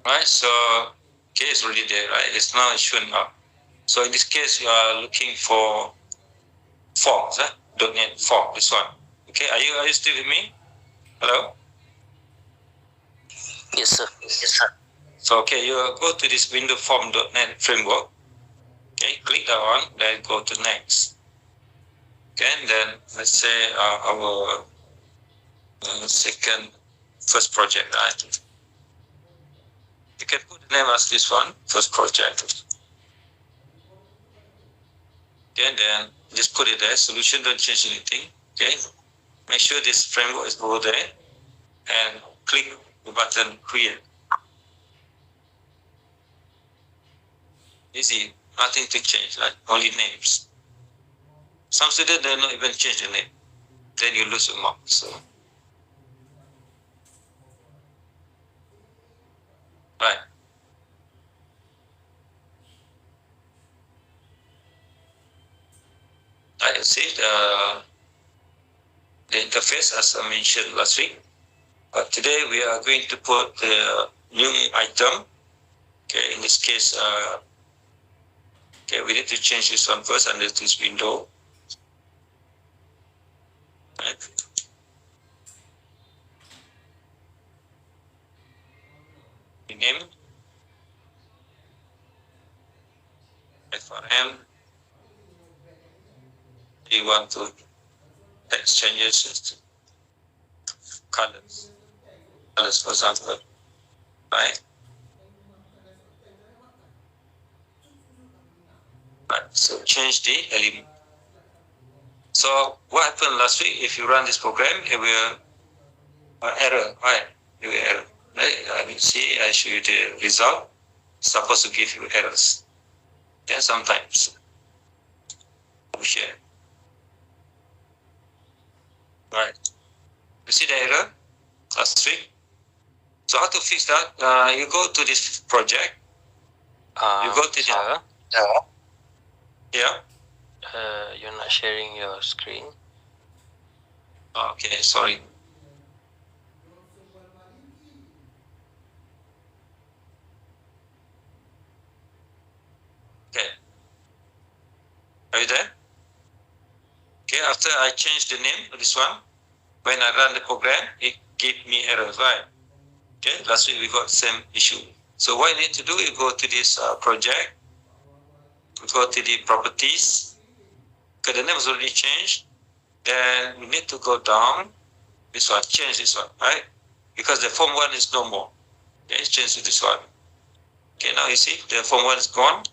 right? So okay, it's already there, right? It's now showing up. So in this case, you are looking for forms, .NET form, this one. Okay, are you still with me? Hello? Yes, sir. Yes, sir. So okay, you go to this window form.NET framework. Okay, click that one, then go to next. Okay, and then let's say our first project, right? You can put the name as this one, first project. Okay, then just put it there. Solution, don't change anything. Okay, make sure this framework is over there, and click the button create. Easy, nothing to change, right? Only names. Some students they don't even change the name. Then you lose your mark. So, right. I see the interface as I mentioned last week. But today we are going to put the new item. Okay, in this case, okay, we need to change this one first under this window. Right. The name FRM. You want to text changes colors. Colors, for example, right? Right. So change the element. So what happened last week? If you run this program, it will error, right? It will error. Right? I will see. I show you the result. It's supposed to give you errors. Then sometimes we share. Right. You see the error last week? So how to fix that? You go to this project. You go to sir, the yeah. You're not sharing your screen. Okay, sorry. Okay. Are you there? Okay, after I change the name of this one, when I run the program, it gave me error, right? Okay, last week we got same issue. So what you need to do, you go to this project, you go to the properties, because the name is already changed. Then you need to go down, this one, change this one, right? Because the form 1 is no more. Okay, change to this one. Okay, now you see the form 1 is gone.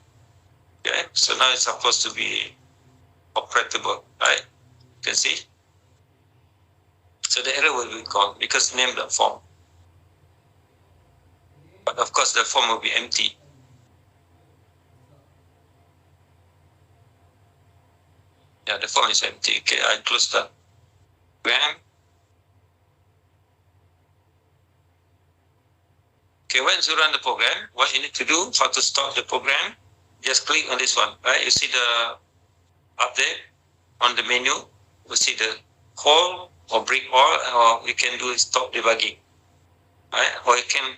Okay, so now it's supposed to be operable, right? You can see. So the error will be gone because name the form. But of course the form will be empty. Yeah, the form is empty. Okay, I close that. Program. Okay, once you run the program, what you need to do for to stop the program, just click on this one, right? You see the update on the menu. You see the call or break all, or you can do stop debugging, right? Or you can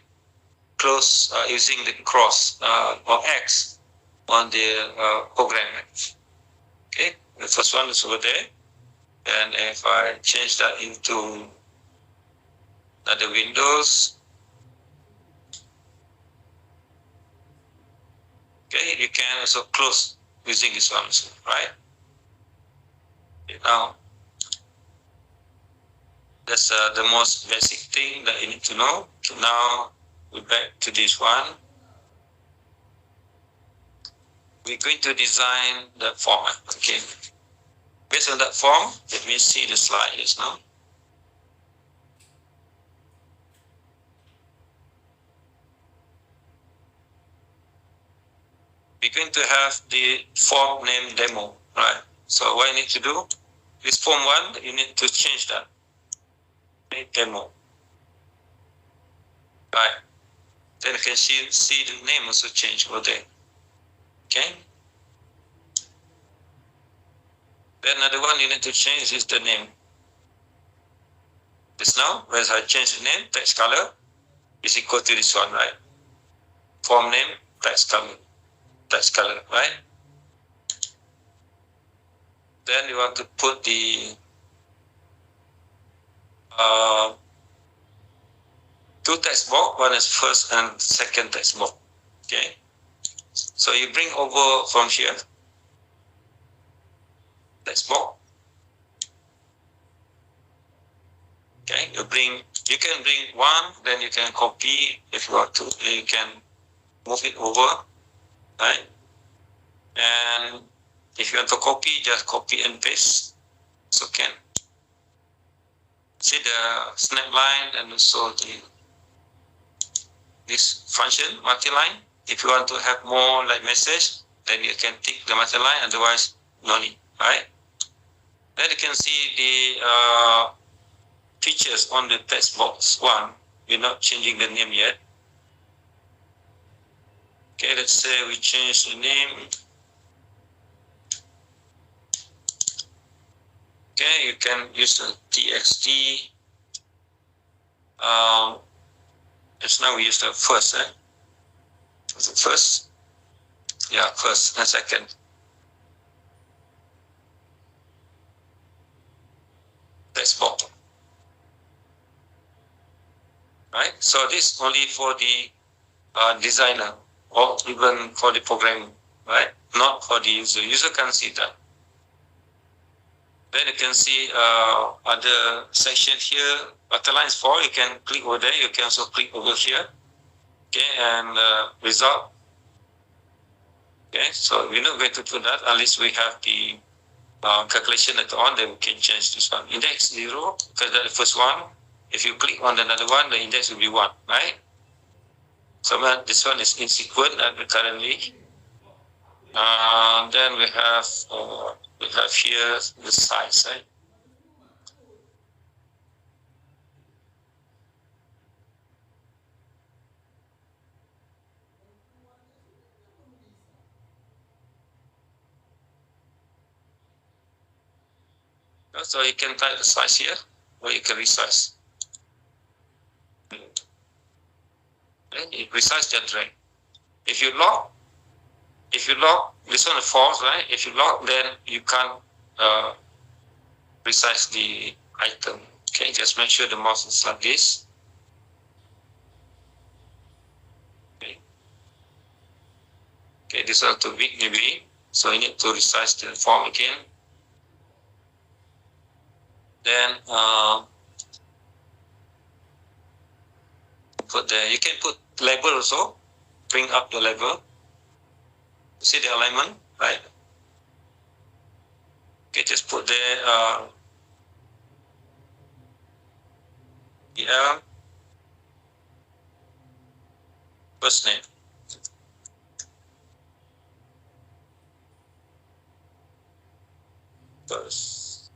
close using the cross or X on the program. Okay, the first one is over there. And if I change that into the Windows, okay, you can also close using this one, right? Okay, now, that's the most basic thing that you need to know. So now we're back to this one. We're going to design the format. Okay. Based on that form, let me see the slides now. We're going to have the form name demo, right? So what you need to do, this form 1, you need to change that. Make demo. Right. Then you can see the name also change over there. Okay. Then another one you need to change is the name. This now, whereas I change the name, text color is equal to this one, right? form name, text color, right? Then you want to put the two text box. One is first and second text box. Okay. So you bring over from here text box. Okay. You can bring one, then you can copy if you want to. You can move it over, right? And if you want to copy, just copy and paste. So can see the snap line and also this function multi-line. If you want to have more like message, then you can tick the multi-line. Otherwise, no need. Right? Then you can see the features on the text box one. We're not changing the name yet. Okay, let's say we change the name. Okay, you can use a txt. Just now we use the first, Was it first? Yeah, first and second. Text box. Right? So this only for the designer or even for the programming, right? Not for the user. User can see that. Then you can see other section here. Line is 4. You can click over there. You can also click over here. Okay, and result. Okay, so we're not going to do that unless we have the calculation later on. Then we can change this one. Index 0 because that's the first one. If you click on another one, the index will be 1, right? So this one is insequent currently. Then we have here the size, right? So you can type the size here, or you can resize. You resize that right. If you lock, this one is false, right? If you lock, then you can't resize the item. Okay, just make sure the mouse is like this. Okay, this one too big maybe, so you need to resize the form again. Then you can put label also, bring up the label. See the alignment, right? Okay, just put there EL first name. First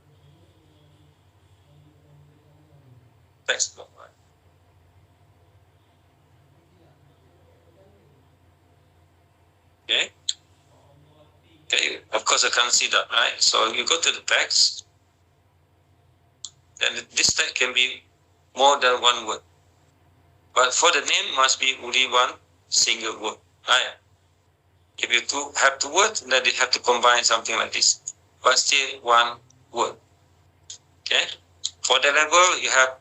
text box, right? Okay. Okay, of course I can't see that, right? So you go to the text, then this text can be more than one word. But for the name must be only one single word, right? If you have two words, then they have to combine something like this. But still one word. Okay? For the label, you have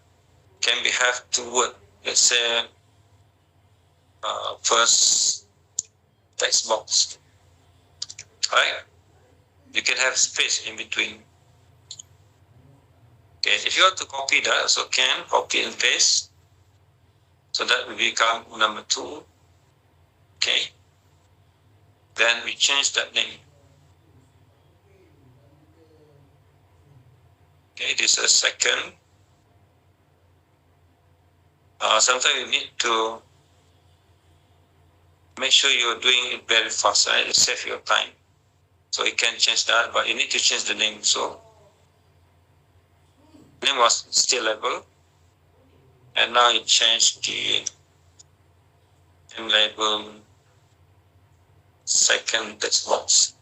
two words. Let's say first text box. Right? You can have space in between. Okay, if you want to copy that, so can copy and paste. So that will become number 2. Okay. Then we change that name. Okay, this is second. Sometimes you need to make sure you're doing it very fast, right? It saves your time. So you can change that, but you need to change the name. So name was still label, and now you change the name label second text box.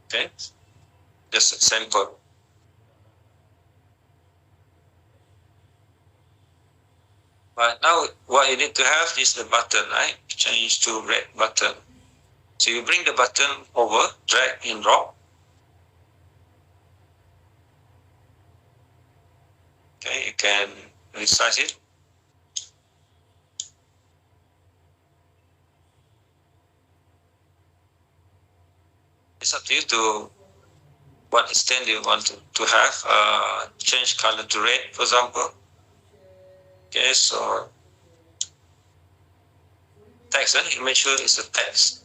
Okay, just a sample. But now what you need to have is the button, right? Change to red button. So you bring the button over, drag and drop. Okay, you can resize it. It's up to you to what extent you want to have. Change color to red, for example. Okay, so text, you make sure it's a text.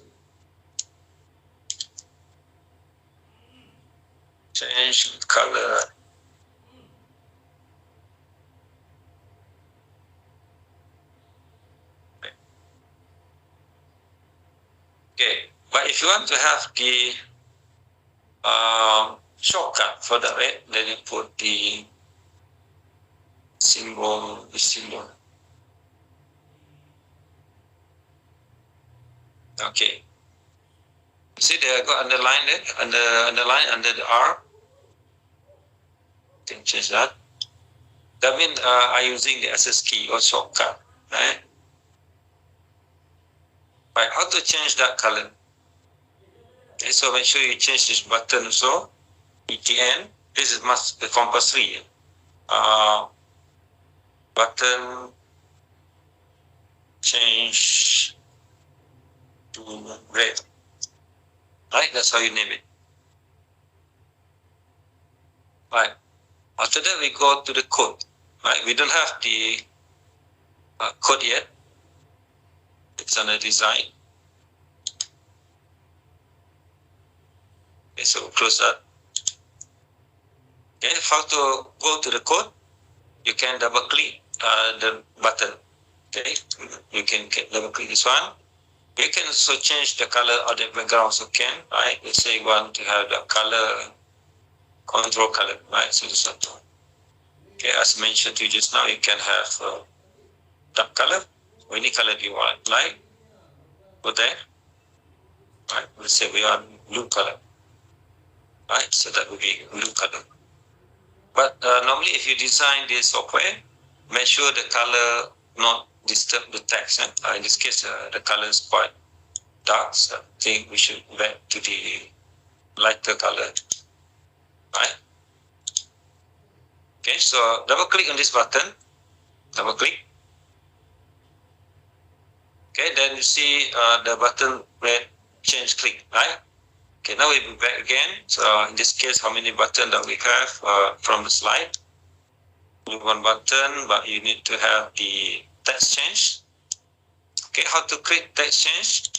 Change color. Okay, but if you want to have the shortcut for the red, then you put the symbol, Okay. See there, I got underline there, underline under the R. Can change that. That means I'm using the access key or shortcut, right? Right, how to change that color? Okay, so make sure you change this button also. ETN, this is must be compulsory. Button change to red. Right, that's how you name it. Right. After that, we go to the code. Right, we don't have the code yet. It's under design. Okay, so close that. Okay, how to go to the code? You can double click the button. Okay, you can double click this one. You can also change the color of the background, so can, right? Let's say you want to have the color, control color, right? So this one. Okay, as mentioned to you just now, you can have dark color, or any color you want, like, go there, right? Let's say we want blue color, right? So that would be blue color. But normally, if you design this software, make sure the color not disturb the text. In this case, the color is quite dark, so I think we should back to the lighter color, right? Okay, so double click on this button, double click. Okay, then you see the button red change click, right? Okay, now we'll be back again. So in this case, how many buttons that we have from the slide? Only one button, but you need to have the text change. Okay, how to create text change?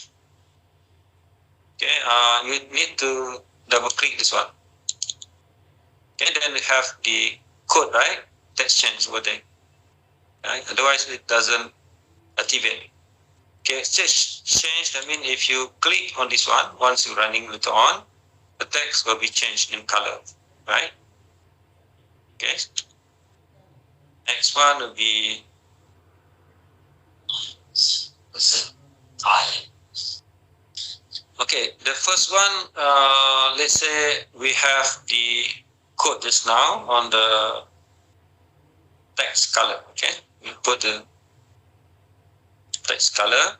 Okay, you need to double click this one. Okay, then we have the code, right? Text change over there. Right? Otherwise, it doesn't activate. Okay, text change, I mean, if you click on this one, once you're running later on, the text will be changed in color, right? Okay. Next one will be okay, the first one, let's say we have the code just now on the text color, okay? We put the text color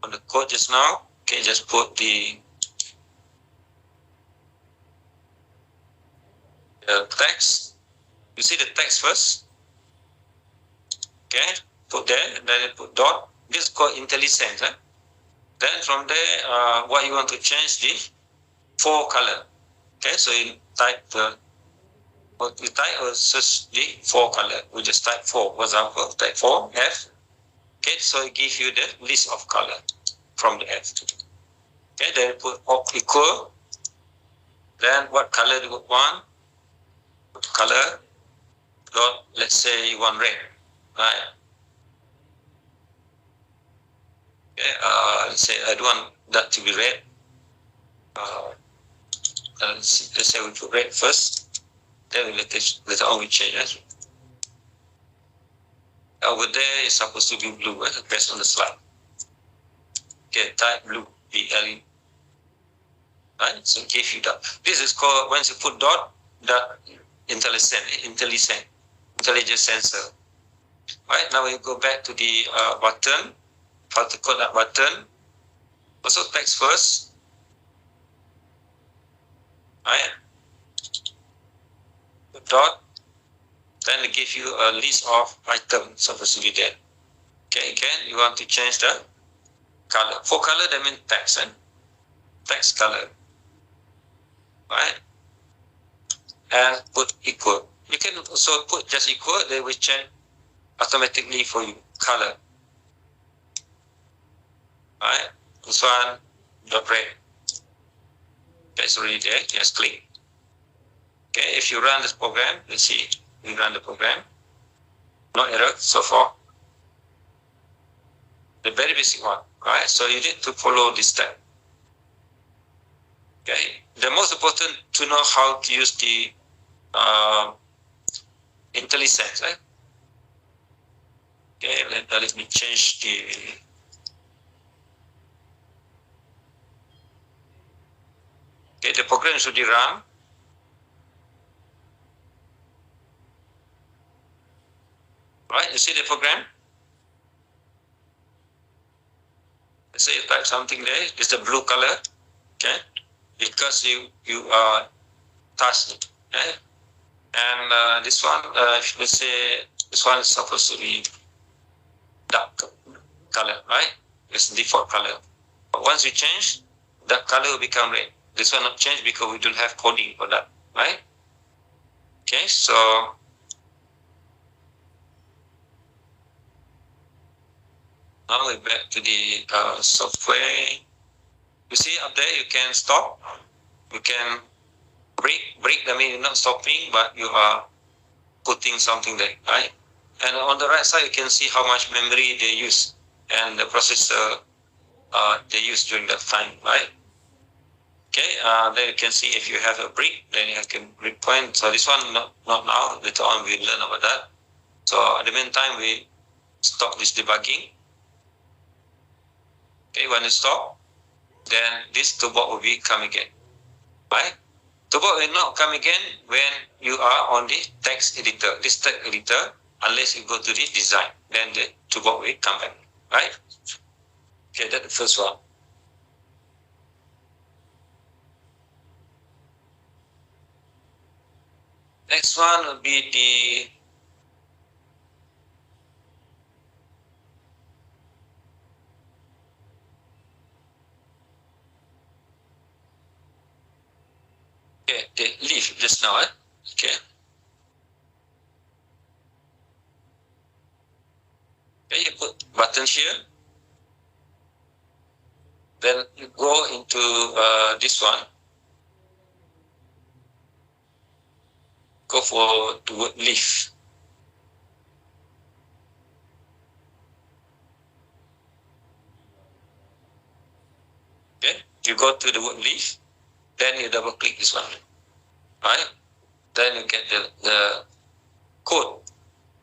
on the code just now. Okay, just put the text. You see the text first. Okay, put there, and then you put dot. This is called IntelliSense. Then from there, what you want to change the for color. Okay, so you type the what you type or search the for color. We just type for example, type for F. Okay, so it gives you the list of color from the F. Okay, then put op equal. Then what color do you want? Put color dot. Let's say you want red, right? Okay, let's say I don't want that to be red. Let's say we put red first. Then later on we change it. Over there is supposed to be blue, based on the slide. Okay, type blue, BLE. Right, so give you that. This is called, once you put dot, that intelligence sensor. Right, now we go back to the button, how to code that button. Also text first. Right, dot, then it gives you a list of items supposed to be there. Okay, again, you want to change the color. For color, that means text, text color. Right, and put equal. You can also put just equal, they will change automatically for you, color. Right, this one, dot red. That's already there, just click. Okay, if you run this program, let's see, we run the program. No error so far. The very basic one, right? So you need to follow this step. Okay, the most important to know how to use the IntelliSense, right? Okay, let me change the. Okay, the program should be run. Right, you see the program? Let's say you type something there, it's the blue color, okay? Because you are touched, okay? And this one, let's say this one is supposed to be dark color, right? It's default color. But once you change, that color will become red. This one not change because we don't have coding for that, right? Okay, so now we're back to the software. You see up there, you can stop. You can break. I mean, you're not stopping, but you are putting something there, right? And on the right side, you can see how much memory they use and the processor they use during that time, right? Okay, then you can see if you have a break, then you can breakpoint. So this one, not now, later on we learn about that. So at the meantime, we stop this debugging. Okay, when you stop, then this toolbar will be come again, right? Toolbar will not come again when you are on the text editor, this text editor, unless you go to the design, then the toolbar will come back, right? Okay, that's the first one. Next one will be the leaf just now, okay. Okay, you put button here. Then you go into this one. Go for the word leaf. Okay, you go to the word leaf, then you double click this one, right? Then you get the code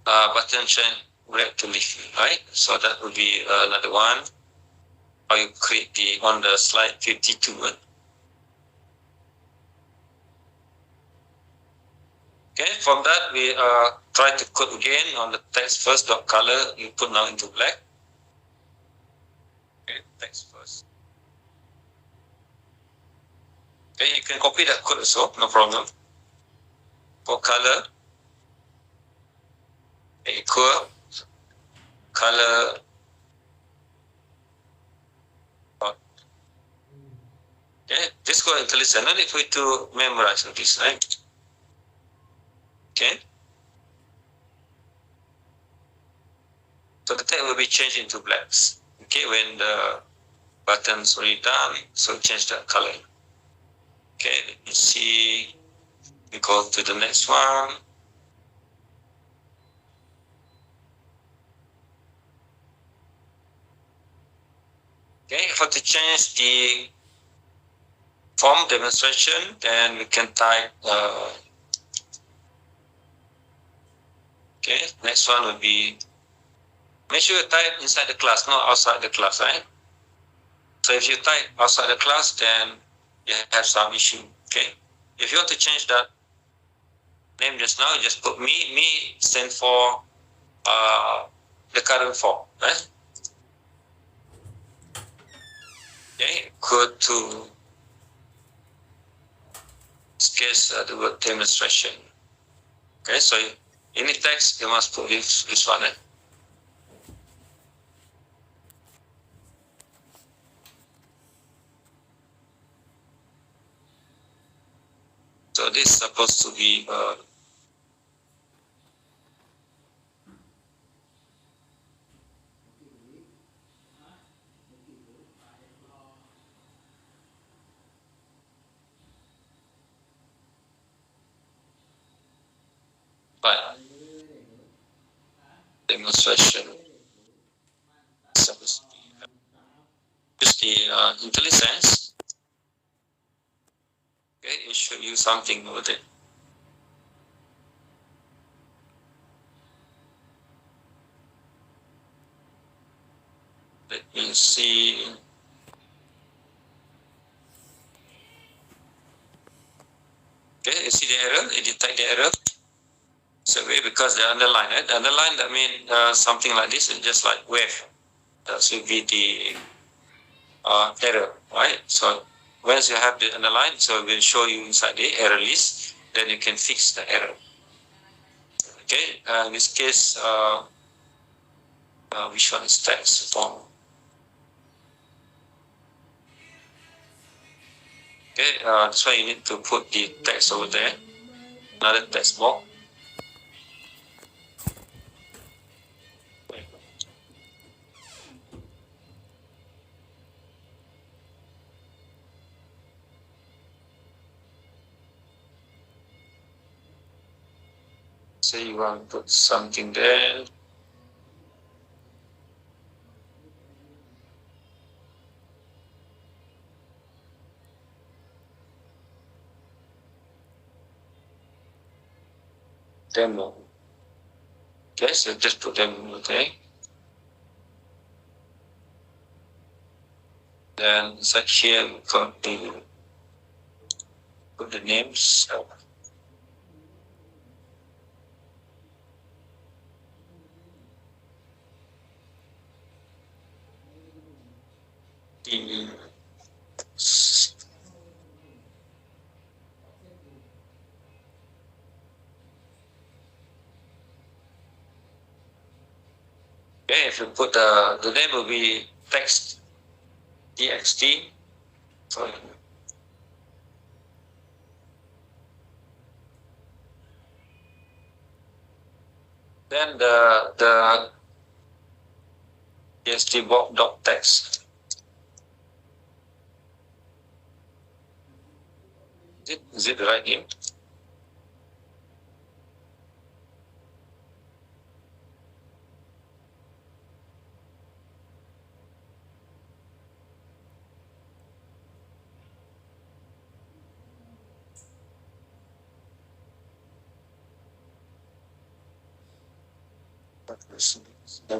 button change red to leaf, right? So that will be another one. How you create the on the slide 52. Okay, from that we try to code again on the text first dot color. You put now into black. Okay, text first. Okay, you can copy that code also, no problem. For color, equal color. Okay, just go into listen. No need for you to memorize this, right? Okay. So the text will be changed into blacks. Okay, when the button's already done, so change the color. Okay, let me see. We go to the next one. Okay, how to change the form demonstration, then we can type okay, next one will be, make sure you type inside the class, not outside the class, right? So if you type outside the class, then you have some issue, okay? If you want to change that name just now, you just put me stand for the current form. Right? Okay, go to this case the word demonstration. Okay, so any text you must put this one. So this is supposed to be fine. Demonstration. Supposed to be use the IntelliSense. Okay, it should use something with it. Let me see. Okay, you see the error? It detect the error. So because they underline it. Underline that means something like this, is just like wave. That should be the error, right? So once you have the underline, so it will show you inside the error list. Then you can fix the error. Okay, in this case, which one is text form? Okay, that's why you need to put the text over there. Another text box. Say you want to put something there. Demo. Okay, so just put demo there. Then inside here we got the put the names. The okay, if you put the name will be text txt. So then the txt box dot text. Is it the right name?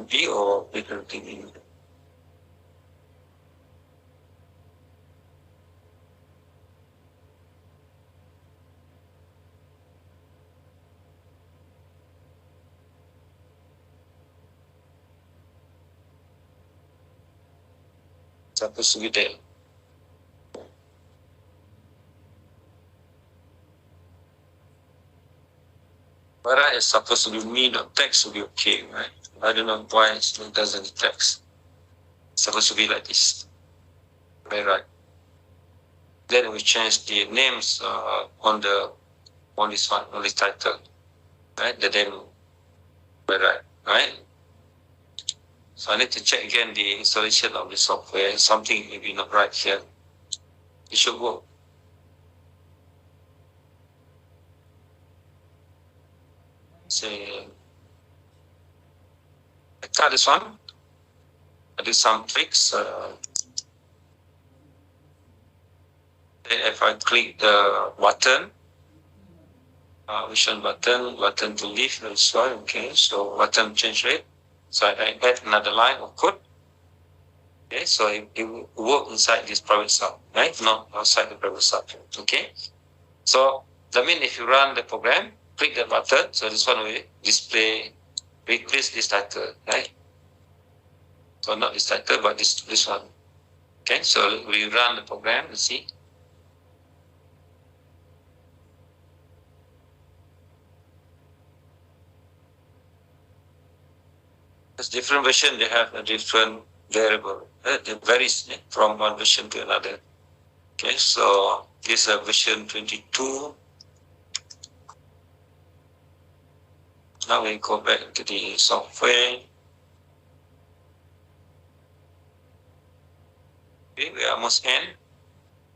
B or little thing. Supposed to be there. Whether it's supposed to be me or text will be okay, right? I don't know why it still doesn't text. It's supposed to be like this. Right. Then we change the names on this one, on this title. Right? The demo. Right? So I need to check again the installation of the software. Something maybe not right here. It should work. Say, I try this one. I do some tricks. If I click the button, which one button? Button to leave. That's why. Okay, so button change rate. So I add another line of code. Okay, so it will work inside this private sub, right? Not outside the private sub. Okay, so that means if you run the program, click the button. So this one will display replace this title, right? So not this title, but this one. Okay, so we run the program and see. There's different version, they have a different variable. It varies from one version to another. Okay, so this is version 22. Now we go back to the software. Okay, we are almost end.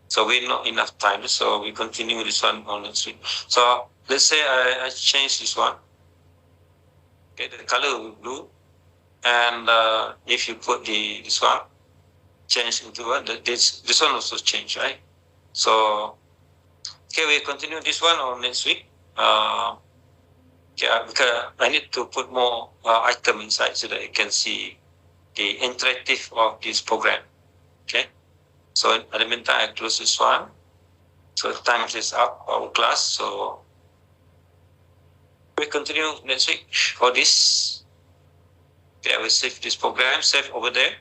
So we not enough time, so we continue this one on next week. So let's say I change this one. Okay, the color will be blue. And if you put this one, change into one, this one also change, right? So, okay, we continue this one on next week. Okay, because I need to put more item inside so that you can see the interactive of this program. Okay, so at the meantime, I close this one. So time is up, our class. So we continue next week for this. Okay, I will save this program, save over there.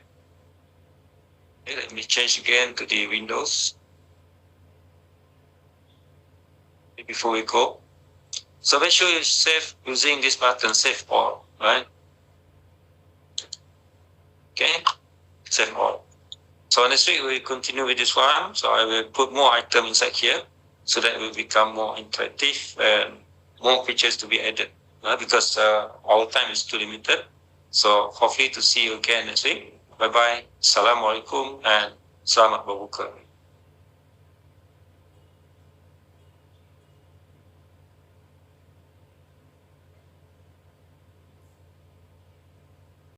Okay, let me change again to the Windows before we go. So make sure you save using this button, save all, right? Okay, save all. So next week we continue with this one. So I will put more items inside here so that it will become more interactive and more features to be added. Because our time is too limited. So hopefully to see you again next week. Bye-bye. Assalamualaikum and selamat berbuka.